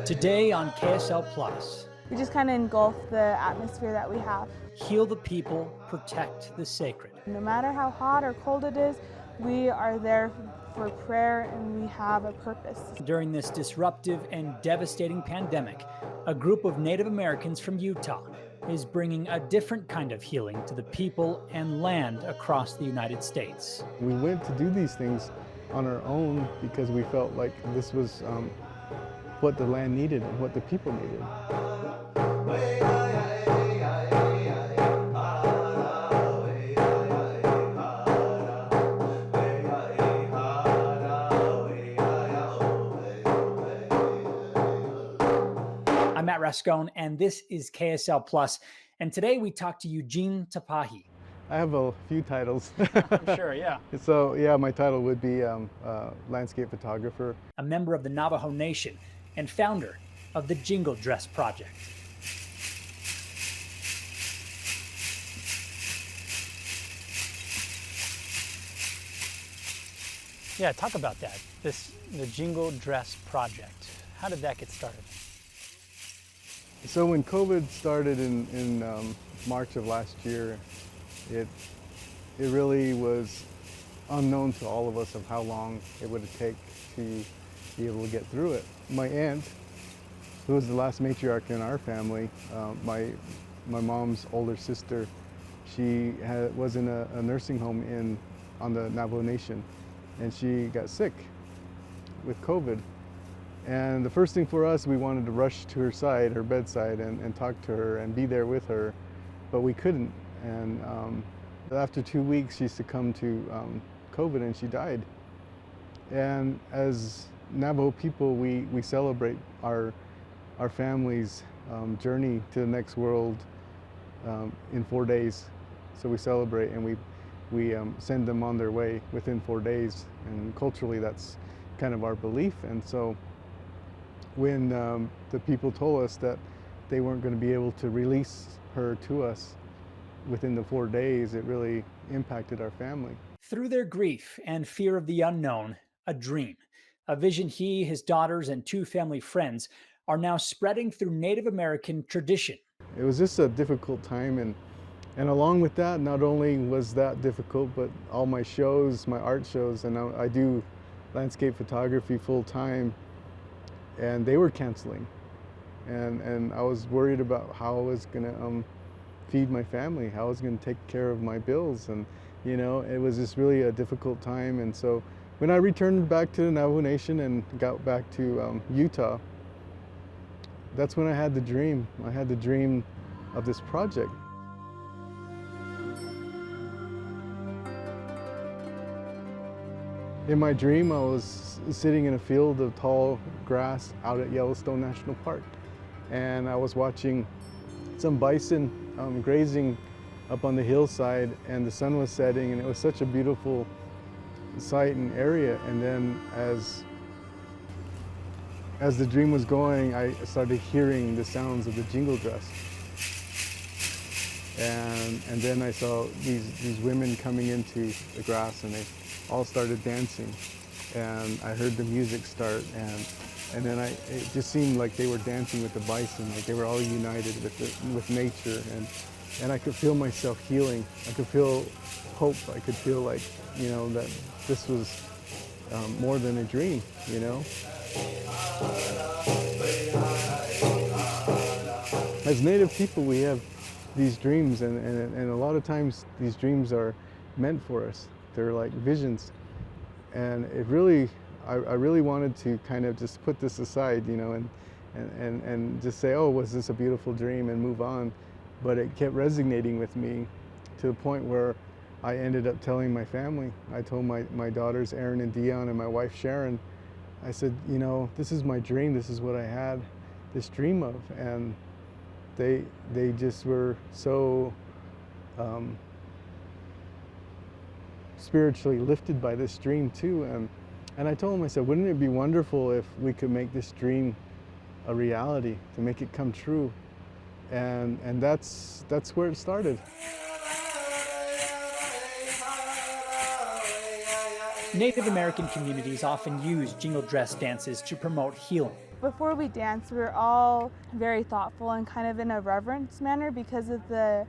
Today on KSL Plus, We just kind of engulf the atmosphere that we have. heal the people, protect the sacred. No matter how hot or cold it is, we are there for prayer and we have a purpose. During this disruptive and devastating pandemic, a group of Native Americans from Utah is bringing a different kind of healing to the people and land across the United States. We went to do these things on our own because we felt like this was what the land needed and what the people needed. I'm Matt Rascone, and this is KSL Plus. And today we talk to Eugene Tapahi. I have a few titles. I'm sure, yeah. So yeah, my title would be landscape photographer. A member of the Navajo Nation and founder of the Jingle Dress Project. Yeah, talk about that. The Jingle Dress Project. How did that get started? So when COVID started in March of last year, it really was unknown to all of us of how long it would take to be able to get through it. My aunt, who was the last matriarch in our family, my mom's older sister, she was in a nursing home on the Navajo Nation, and she got sick with COVID. And the first thing for us, we wanted to rush to her bedside, and talk to her and be there with her, but we couldn't. And after 2 weeks, she succumbed to COVID and she died. And as Navajo people, we celebrate our family's journey to the next world in 4 days. So we celebrate and we send them on their way within 4 days. And culturally, that's kind of our belief. And so when the people told us that they weren't going to be able to release her to us within the 4 days, it really impacted our family. Through their grief and fear of the unknown, a dream, a vision he, his daughters, and 2 family friends are now spreading through Native American tradition. It was just a difficult time, and along with that, not only was that difficult, but all my shows, my art shows, and I do landscape photography full time, and they were canceling. And I was worried about how I was gonna feed my family, how I was gonna take care of my bills, and it was just really a difficult time. And so when I returned back to the Navajo Nation and got back to Utah, that's when I had the dream. I had the dream of this project. In my dream, I was sitting in a field of tall grass out at Yellowstone National Park, and I was watching some bison grazing up on the hillside, and the sun was setting, and it was such a beautiful sight and area. And then as the dream was going, I started hearing the sounds of the jingle dress. And then I saw these women coming into the grass, and they all started dancing, and I heard the music start, and then it just seemed like they were dancing with the bison, like they were all united with nature, and I could feel myself healing. I could feel hope. I could feel like that this was more than a dream. As Native people, we have these dreams, and a lot of times these dreams are meant for us. They're like visions, and I really wanted to kind of just put this aside, and just say, oh, was this a beautiful dream, and move on. But it kept resonating with me to the point where I ended up telling my family. I told my daughters, Erin and Dion, and my wife, Sharon, I said, this is my dream. This is what I had this dream of. And they just were so spiritually lifted by this dream too. And I told them, I said, wouldn't it be wonderful if we could make this dream a reality, to make it come true? And that's where it started. Native American communities often use jingle dress dances to promote healing. Before we dance, we were all very thoughtful and kind of in a reverence manner because of the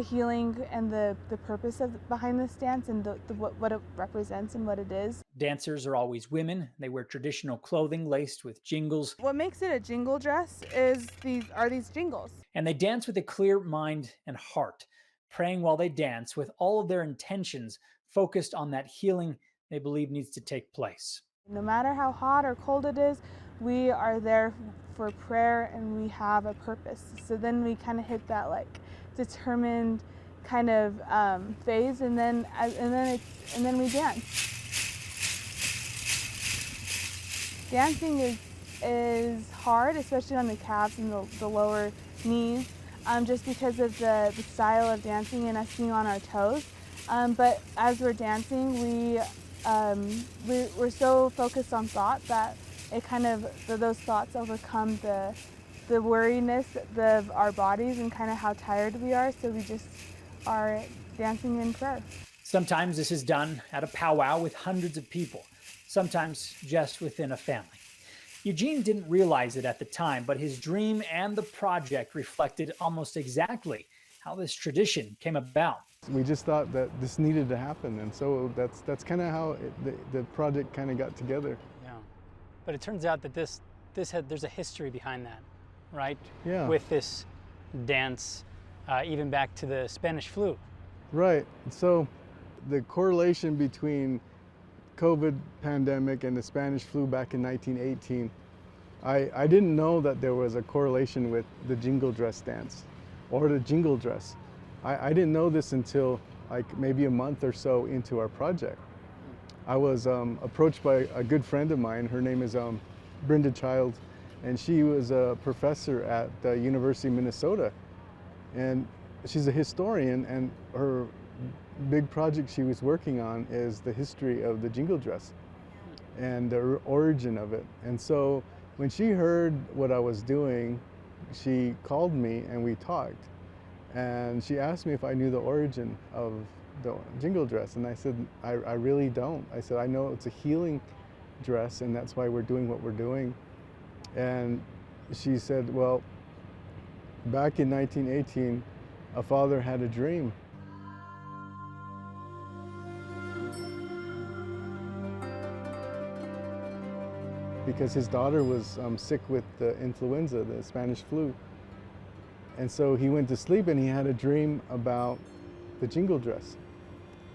healing and the purpose behind this dance and what it represents and what it is. Dancers are always women. They wear traditional clothing laced with jingles, What makes it a jingle dress is these jingles. and they dance with a clear mind and heart, praying while they dance with all of their intentions focused on that healing they believe needs to take place. No matter how hot or cold it is, we are there for prayer and we have a purpose. So then we kind of hit that like determined kind of phase, and then we dance. Dancing is hard, especially on the calves and the lower knees, just because of the style of dancing and us being on our toes. But as we're dancing, we're so focused on thought that it kind of those thoughts overcome the worriness of our bodies and kind of how tired we are. So we just are dancing in prayer. Sometimes this is done at a powwow with hundreds of people, sometimes just within a family. Eugene didn't realize it at the time, but his dream and the project reflected almost exactly how this tradition came about. We just thought that this needed to happen, and so that's kind of how the project kind of got together. Yeah, but it turns out that there's a history behind that, right? Yeah. With this dance, even back to the Spanish flu. Right. So the correlation between COVID pandemic and the Spanish flu back in 1918, I didn't know that there was a correlation with the jingle dress dance or the jingle dress. I didn't know this until like maybe a month or so into our project. I was approached by a good friend of mine. Her name is Brenda Child, and she was a professor at the University of Minnesota. And she's a historian, and her big project she was working on is the history of the jingle dress and the origin of it. And so when she heard what I was doing, she called me and we talked. And she asked me if I knew the origin of the jingle dress. And I said, I really don't. I said, I know it's a healing dress and that's why we're doing what we're doing. And she said, well, back in 1918, a father had a dream. Because his daughter was sick with the influenza, the Spanish flu. And so he went to sleep and he had a dream about the jingle dress.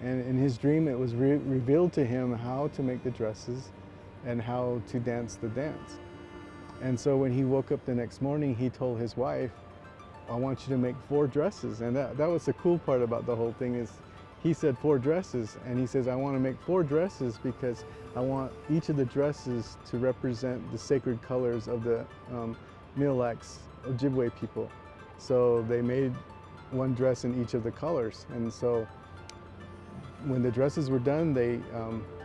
And in his dream, it was revealed to him how to make the dresses and how to dance the dance. And so when he woke up the next morning, he told his wife, I want you to make 4 dresses. And that was the cool part about the whole thing is he said 4 dresses. And he says, I want to make 4 dresses because I want each of the dresses to represent the sacred colors of the Mille-Lacs Ojibwe people. So they made 1 dress in each of the colors. And so when the dresses were done, they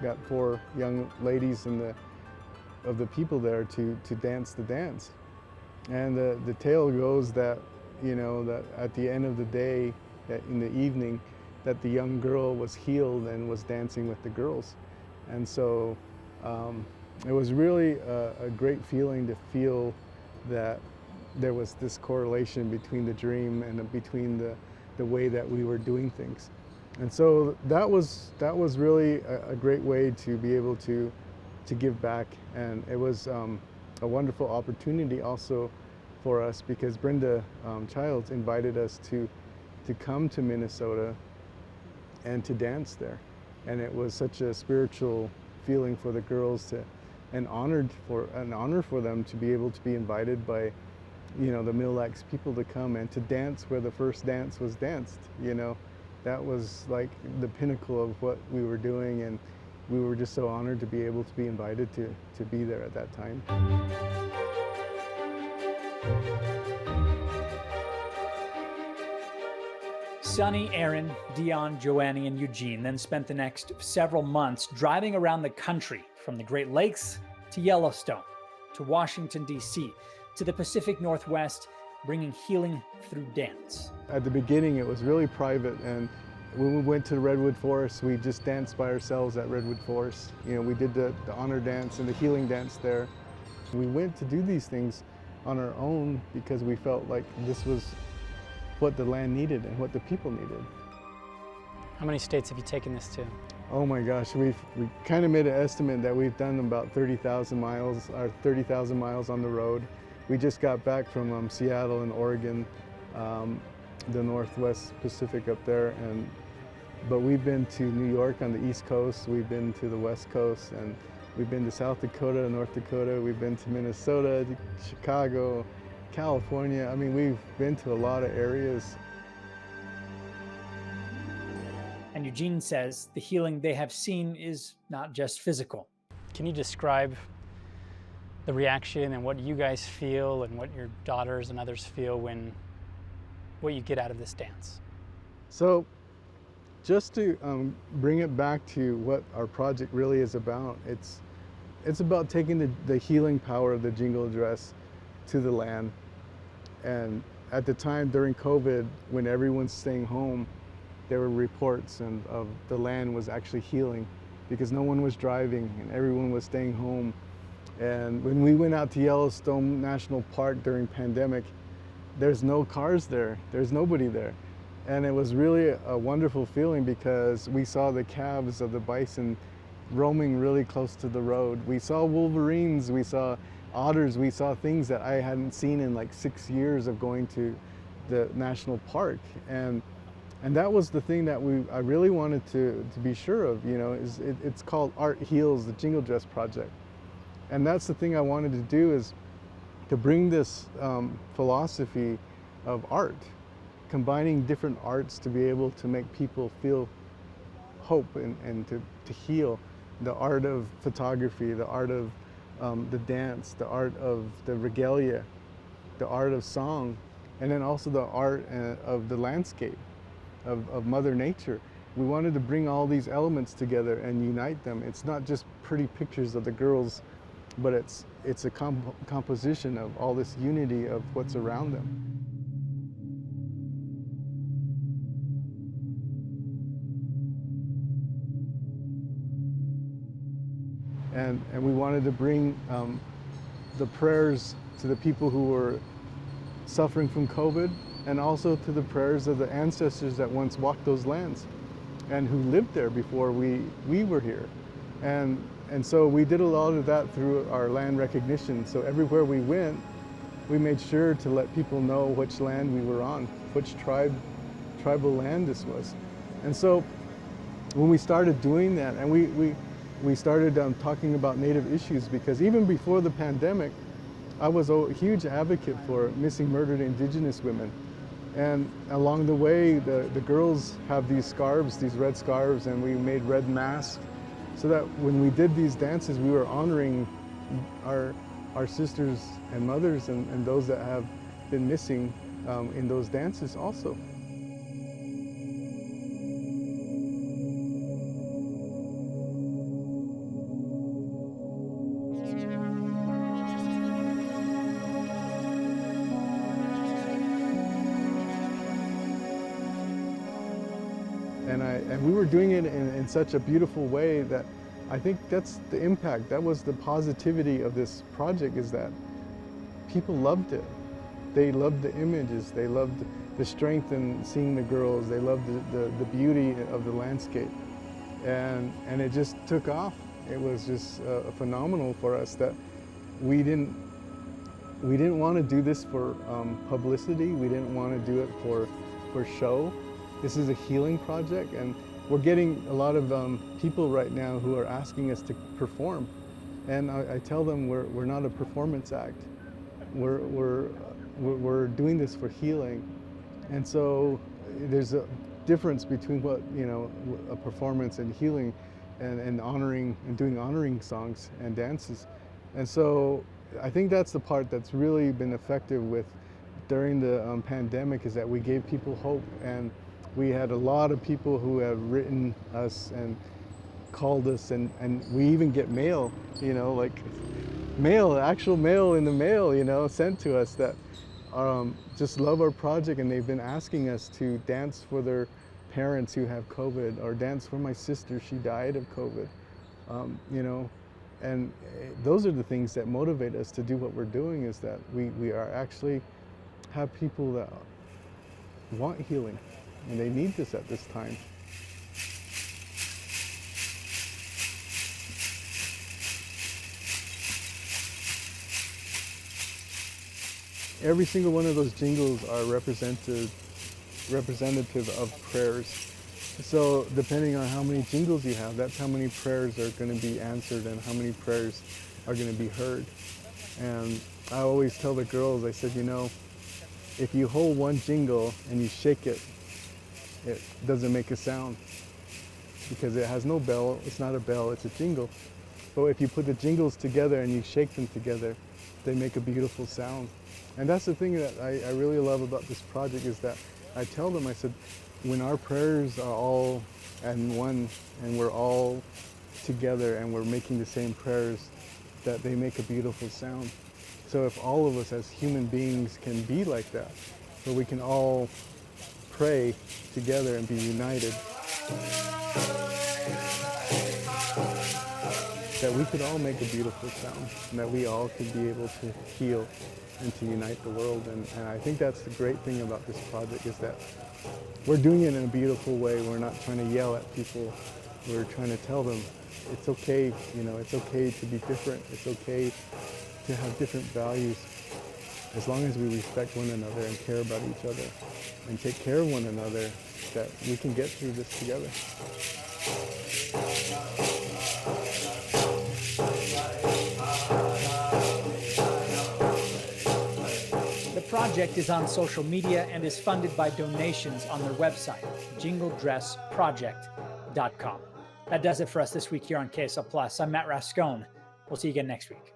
got 4 young ladies of the people there to dance the dance. And the tale goes that, you know, that at the end of the day, that in the evening, that the young girl was healed and was dancing with the girls. And so it was really a great feeling to feel that there was this correlation between the dream and between the way that we were doing things. And so that was really a great way to be able to give back. And it was a wonderful opportunity also for us because Brenda Childs invited us to come to Minnesota and to dance there. And it was such a spiritual feeling for the girls an honor for them to be able to be invited by, you know, the Mille-Lacs people to come and to dance where the first dance was danced. You know, that was like the pinnacle of what we were doing, and we were just so honored to be able to be invited to be there at that time. Sonny, Aaron, Dion, Joannie, and Eugene then spent the next several months driving around the country, from the Great Lakes to Yellowstone, to Washington, D.C., to the Pacific Northwest, bringing healing through dance. At the beginning, it was really private, and when we went to the Redwood Forest, we just danced by ourselves at Redwood Forest. You know, we did the honor dance and the healing dance there. We went to do these things on our own because we felt like this was what the land needed and what the people needed. How many states have you taken this to? Oh my gosh, we kind of made an estimate that we've done about 30,000 miles, or 30,000 miles on the road. We just got back from Seattle and Oregon, the Northwest Pacific up there, but we've been to New York on the East Coast, we've been to the West Coast, and we've been to South Dakota, North Dakota, we've been to Minnesota, Chicago, California. I mean, we've been to a lot of areas. And Eugene says the healing they have seen is not just physical. Can you describe the reaction and what you guys feel and what your daughters and others feel when what you get out of this dance? So just to bring it back to what our project really is about, it's about taking the healing power of the jingle dress to the land. And at the time during COVID, when everyone's staying home, there were reports of the land was actually healing because no one was driving and everyone was staying home. And when we went out to Yellowstone National Park during pandemic, there's no cars there, there's nobody there. And it was really a wonderful feeling because we saw the calves of the bison roaming really close to the road. We saw wolverines, we saw otters, we saw things that I hadn't seen in like 6 years of going to the national park. And that was the thing that I really wanted to be sure of, you know, it's called Art Heals, the Jingle Dress Project. And that's the thing I wanted to do, is to bring this philosophy of art, combining different arts to be able to make people feel hope and to heal. The art of photography, the art of the dance, the art of the regalia, the art of song, and then also the art of the landscape, of Mother Nature. We wanted to bring all these elements together and unite them. It's not just pretty pictures of the girls, but it's a composition of all this unity of what's around them. And we wanted to bring the prayers to the people who were suffering from COVID, and also to the prayers of the ancestors that once walked those lands and who lived there before we were here. And so we did a lot of that through our land recognition. So everywhere we went, we made sure to let people know which land we were on, which tribal land this was. And so when we started doing that, and we started talking about Native issues, because even before the pandemic, I was a huge advocate for missing murdered Indigenous women. And along the way, the girls have these scarves, these red scarves, and we made red masks, so that when we did these dances, we were honoring our sisters and mothers and those that have been missing in those dances also. And we were doing it in such a beautiful way that I think that's the impact. That was the positivity of this project, is that people loved it. They loved the images. They loved the strength in seeing the girls. They loved the beauty of the landscape. And it just took off. It was just phenomenal for us that we didn't want to do this for publicity. We didn't want to do it for show. This is a healing project, and we're getting a lot of people right now who are asking us to perform. And I tell them we're not a performance act. We're doing this for healing. And so there's a difference between what, you know, a performance and healing and honoring and doing honoring songs and dances. And so I think that's the part that's really been effective with during the pandemic, is that we gave people hope. And we had a lot of people who have written us and called us, and we even get mail, you know, like actual mail in the mail, you know, sent to us that just love our project, and they've been asking us to dance for their parents who have COVID, or dance for my sister, she died of COVID, you know. And those are the things that motivate us to do what we're doing, is that we are actually have people that want healing, and they need this at this time. Every single one of those jingles are representative of prayers. So depending on how many jingles you have, that's how many prayers are going to be answered and how many prayers are going to be heard. And I always tell the girls, I said, you know, if you hold one jingle and you shake it, it doesn't make a sound because it has no bell. It's not a bell, it's a jingle. But if you put the jingles together and you shake them together, they make a beautiful sound. And that's the thing that I really love about this project, is that I tell them, I said, when our prayers are all in one and we're all together and we're making the same prayers, that they make a beautiful sound. So if all of us as human beings can be like that, where we can all pray together and be united, that we could all make a beautiful sound, and that we all could be able to heal and to unite the world. And I think that's the great thing about this project, is that we're doing it in a beautiful way. We're not trying to yell at people. We're trying to tell them it's okay, you know, it's okay to be different. It's okay to have different values, as long as we respect one another and care about each other and take care of one another, that we can get through this together. The project is on social media and is funded by donations on their website, jingledressproject.com. That does it for us this week here on KSL Plus. I'm Matt Rascone. We'll see you again next week.